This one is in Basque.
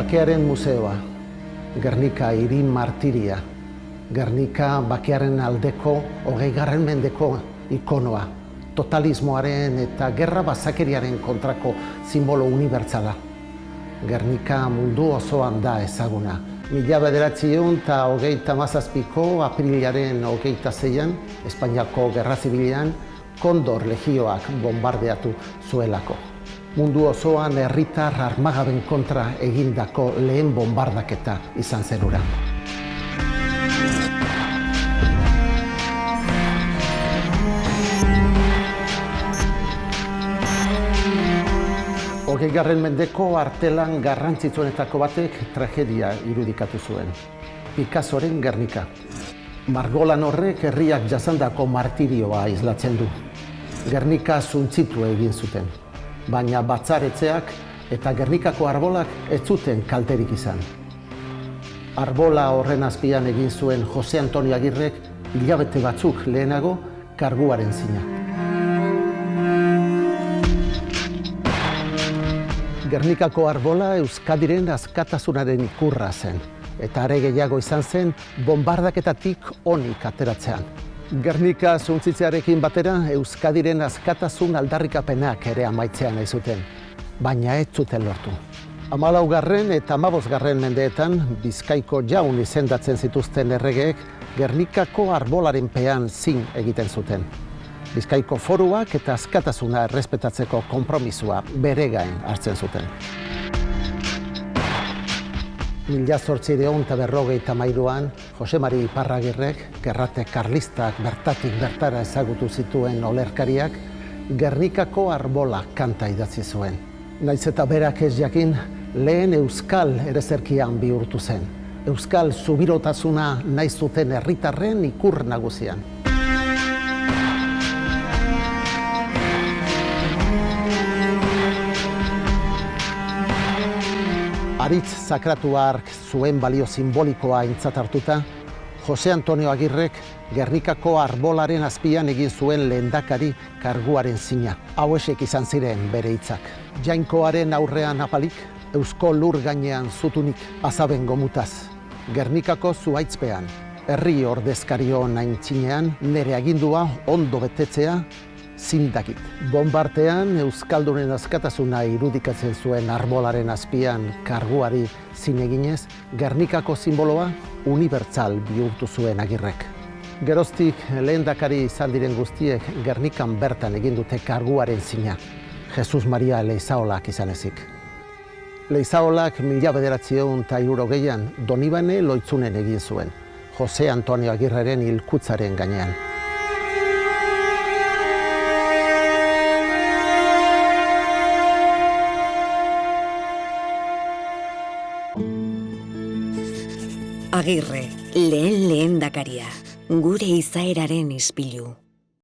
Bakearen museoa, Gernika hiri martiria, Gernika bakearen aldeko 20. mendeko ikonoa, totalismoaren eta gerra bazakeriaren kontrako simbolo unibertsala. Gernika mundu osoan da ezaguna. 1937ko aprilaren 26an, Espainiako Gerra Zibilean, Kondor legioak bombardeatu zuelako. Mundu osoan herritar armagaben kontra egindako lehen bombardaketa izan zen hura. Hogeigarren mendeko artelan garrantzitsuenetako batek tragedia irudikatu zuen. Picassoren Gernika. Margolan horrek herriak jasandako martirioa islatzen du. Gernika suntsitu egin zuten, baina batzaretxeak eta Gernikako arbolak ez zuten kalterik izan. Arbola horren azpian egin zuen Jose Antonio Agirrek hilabete batzuk lehenago karguaren zina. Gernikako arbola Euskadiren askatasunaren ikurra zen, eta are gehiago izan zen bombardaketatik onik ateratzean. Gernika suntsitzearekin batera Euskadiren askatasun aldarrikapenak ere amaitzea nahi zuten, baina ez zuten lortu. 14. eta 15. mendeetan Bizkaiko jaun izendatzen zituzten erregeek Gernikako arbolaren pean zin egiten zuten. Bizkaiko foruak eta askatasuna errespetatzeko konpromisua bere gain hartzen zuten. 1853an, Jose Mari Iparragirrek, gerrate karlistak bertatik bertara ezagutu zituen olerkariak, Gernikako arbola kanta idatzi zuen. Naiz eta berak ez jakin, lehen euskal erezerkian bihurtu zen. Euskal zubirotasuna nahi zuten herritarren ikur nagusian. Aritz sakratua hark zuen balio simbolikoa aintzat hartuta, Jose Antonio Agirrek Gernikako arbolaren azpian egin zuen lehendakari karguaren zina. Hauexek izan ziren bere hitzak. Jainkoaren aurrean apalik, eusko lur gainean zutunik azaben gomutaz. Gernikako zuhaitzpean, herri ordezkarion aintzinean, nere agindua ondo betetzea zindakit. Bombartean Euskaldunen askatasuna irudikatzen zuen arbolaren azpian karguari zin eginez, Gernikako simboloa unibertsal bihurtu zuen Agirrek. Geroztik lehendakari izan diren guztiek Gernikan bertan egin dute karguaren zina, Jesus Maria Leizaolak izan ezik. Leizaolak 1960an Donibane Loitzunen egin zuen, Jose Antonio Agirreren hilkutzaren gainean. Agirre, lehen lehendakaria, gure izaeraren ispilu.